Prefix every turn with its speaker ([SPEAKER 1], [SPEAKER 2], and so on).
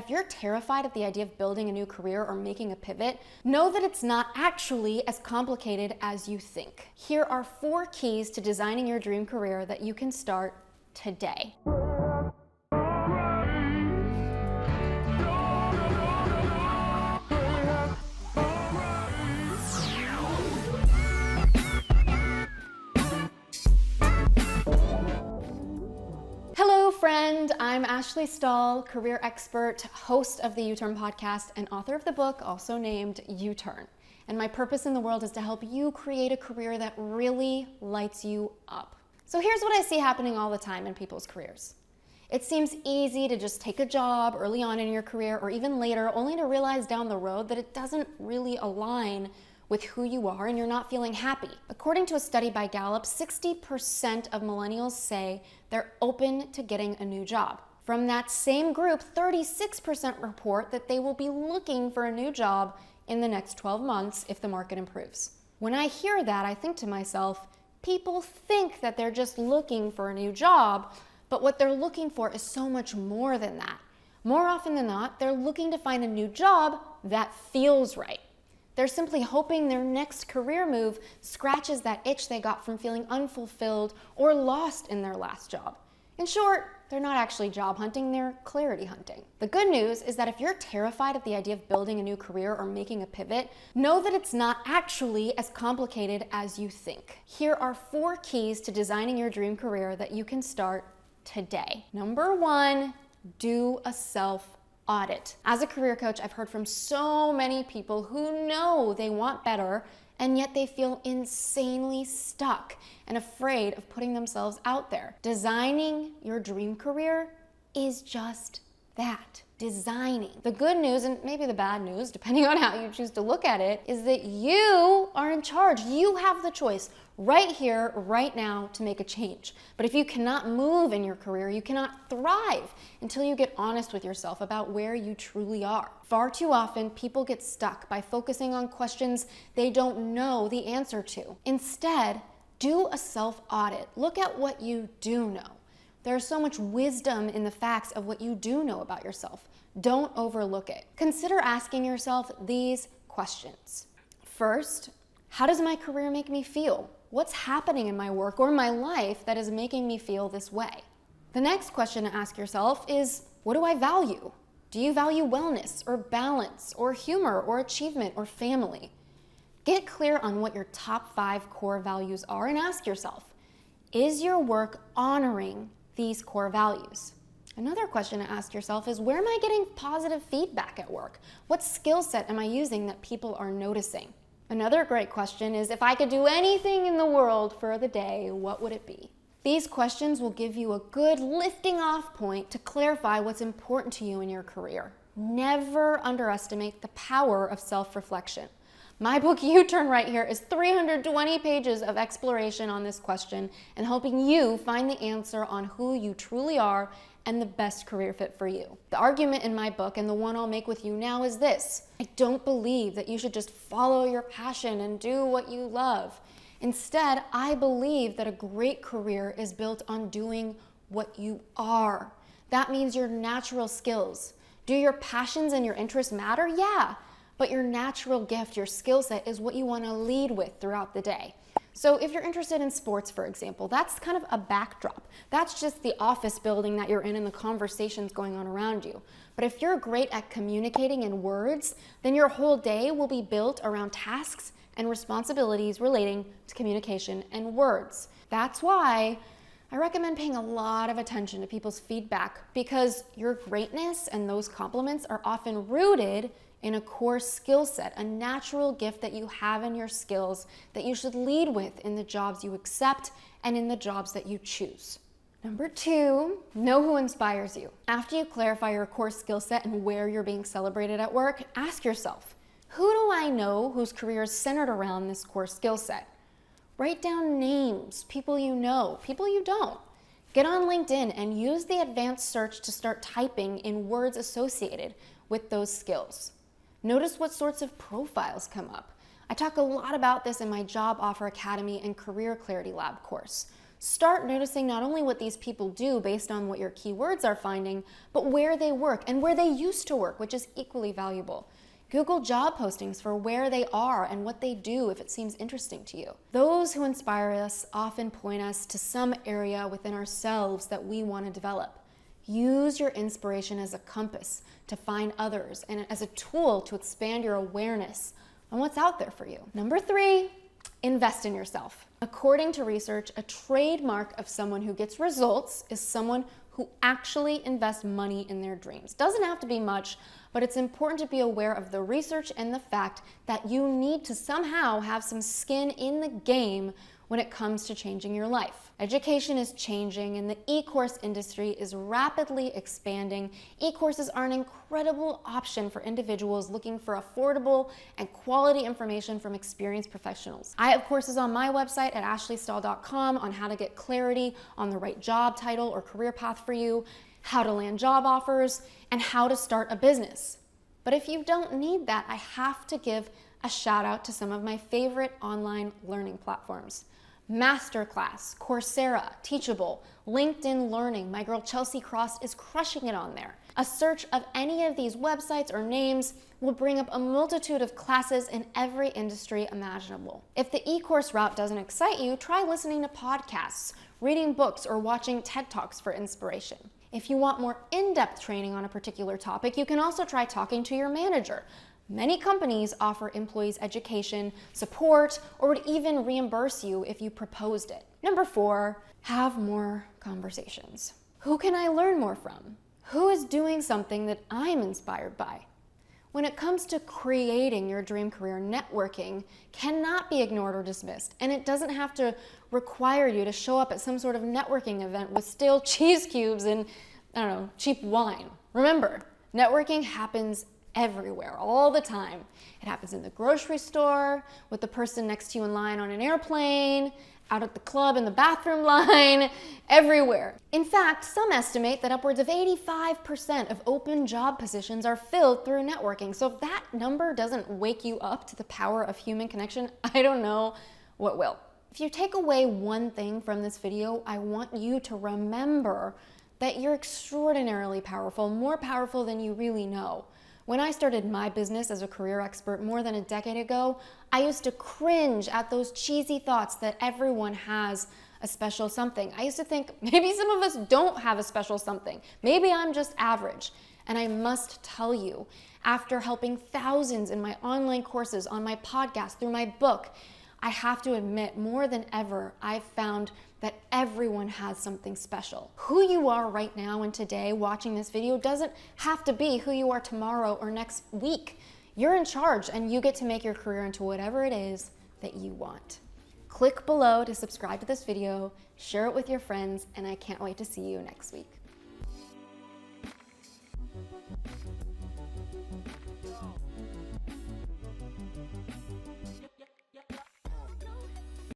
[SPEAKER 1] if you're terrified at the idea of building a new career or making a pivot, know that it's not actually as complicated as you think. Here are 4 keys to designing your dream career that you can start today. Hello friend, I'm AshleyStahl, career expert, host of the U-Turn podcast, and author of the book also named U-Turn. And my purpose in the world is to help you create a career that really lights you up. So here's what I see happening all the time in people's careers. It seems easy to just take a job early on in your career or even later, only to realize down the road that it doesn't really align with who you are and you're not feeling happy. According to a study by Gallup, 60% of millennials say they're open to getting a new job. From that same group, 36% report that they will be looking for a new job in the next 12 months if the market improves. When I hear that, I think to myself, people think that they're just looking for a new job, but what they're looking for is so much more than that. More often than not, they're looking to find a new job that feels right. They're simply hoping their next career move scratches that itch they got from feeling unfulfilled or lost in their last job. In short, they're not actually job hunting, they're clarity hunting. The good news is that if you're terrified at the idea of building a new career or making a pivot, know that it's not actually as complicated as you think. Here are 4 keys to designing your dream career that you can start today. Number 1, do a self-audit. As a career coach, I've heard from so many people who know they want better, and yet they feel insanely stuck and afraid of putting themselves out there. Designing your dream career is just that, designing. The good news, and maybe the bad news, depending on how you choose to look at it, is that you are in charge. You have the choice right here, right now, to make a change. But if you cannot move in your career, you cannot thrive until you get honest with yourself about where you truly are. Far too often, people get stuck by focusing on questions they don't know the answer to. Instead, do a self-audit. Look at what you do know. There's so much wisdom in the facts of what you do know about yourself. Don't overlook it. Consider asking yourself these questions. First, how does my career make me feel? What's happening in my work or my life that is making me feel this way? The next question to ask yourself is, what do I value? Do you value wellness or balance or humor or achievement or family? Get clear on what your top 5 core values are and ask yourself, is your work honoring these core values? Another question to ask yourself is, where am I getting positive feedback at work? What skill set am I using that people are noticing? Another great question is, if I could do anything in the world for the day, what would it be? These questions will give you a good lifting off point to clarify what's important to you in your career. Never underestimate the power of self-reflection. My book, U-Turn, right here, is 320 pages of exploration on this question and helping you find the answer on who you truly are and the best career fit for you. The argument in my book, and the one I'll make with you now, is this: I don't believe that you should just follow your passion and do what you love. Instead, I believe that a great career is built on doing what you are. That means your natural skills. Do your passions and your interests matter? Yeah. But your natural gift, your skill set, is what you want to lead with throughout the day. So if you're interested in sports, for example, that's kind of a backdrop. That's just the office building that you're in and the conversations going on around you. But if you're great at communicating in words, then your whole day will be built around tasks and responsibilities relating to communication and words. That's why I recommend paying a lot of attention to people's feedback, because your greatness and those compliments are often rooted in a core skill set, a natural gift that you have in your skills that you should lead with in the jobs you accept and in the jobs that you choose. Number 2, know who inspires you. After you clarify your core skill set and where you're being celebrated at work, ask yourself, who do I know whose career is centered around this core skill set? Write down names, people you know, people you don't. Get on LinkedIn and use the advanced search to start typing in words associated with those skills. Notice what sorts of profiles come up. I talk a lot about this in my Job Offer Academy and Career Clarity Lab course. Start noticing not only what these people do based on what your keywords are finding, but where they work and where they used to work, which is equally valuable. Google job postings for where they are and what they do if it seems interesting to you. Those who inspire us often point us to some area within ourselves that we want to develop. Use your inspiration as a compass to find others and as a tool to expand your awareness on what's out there for you. Number 3, invest in yourself. According to research, a trademark of someone who gets results is someone who actually invests money in their dreams. Doesn't have to be much, but it's important to be aware of the research and the fact that you need to somehow have some skin in the game when it comes to changing your life. Education is changing and the e-course industry is rapidly expanding. E-courses are an incredible option for individuals looking for affordable and quality information from experienced professionals. I have courses on my website at AshleyStahl.com on how to get clarity on the right job title or career path for you, how to land job offers, and how to start a business. But if you don't need that, I have to give a shout out to some of my favorite online learning platforms. Masterclass, Coursera, Teachable, LinkedIn Learning. My girl Chelsea Cross is crushing it on there. A search of any of these websites or names will bring up a multitude of classes in every industry imaginable. If the e-course route doesn't excite you, try listening to podcasts, reading books, or watching TED Talks for inspiration. If you want more in-depth training on a particular topic, you can also try talking to your manager. Many companies offer employees education, support, or would even reimburse you if you proposed it. Number 4, have more conversations. Who can I learn more from? Who is doing something that I'm inspired by? When it comes to creating your dream career, networking cannot be ignored or dismissed, and it doesn't have to require you to show up at some sort of networking event with stale cheese cubes and, cheap wine. Remember, networking happens everywhere, all the time. It happens in the grocery store, with the person next to you in line on an airplane, out at the club in the bathroom line, everywhere. In fact, some estimate that upwards of 85% of open job positions are filled through networking. So if that number doesn't wake you up to the power of human connection, I don't know what will. If you take away one thing from this video, I want you to remember that you're extraordinarily powerful, more powerful than you really know. When I started my business as a career expert more than a decade ago, I used to cringe at those cheesy thoughts that everyone has a special something. I used to think maybe some of us don't have a special something. Maybe I'm just average. And I must tell you, after helping thousands in my online courses, on my podcast, through my book, I have to admit, more than ever, I've found that everyone has something special. Who you are right now and today watching this video doesn't have to be who you are tomorrow or next week. You're in charge and you get to make your career into whatever it is that you want. Click below to subscribe to this video, share it with your friends, and I can't wait to see you next week.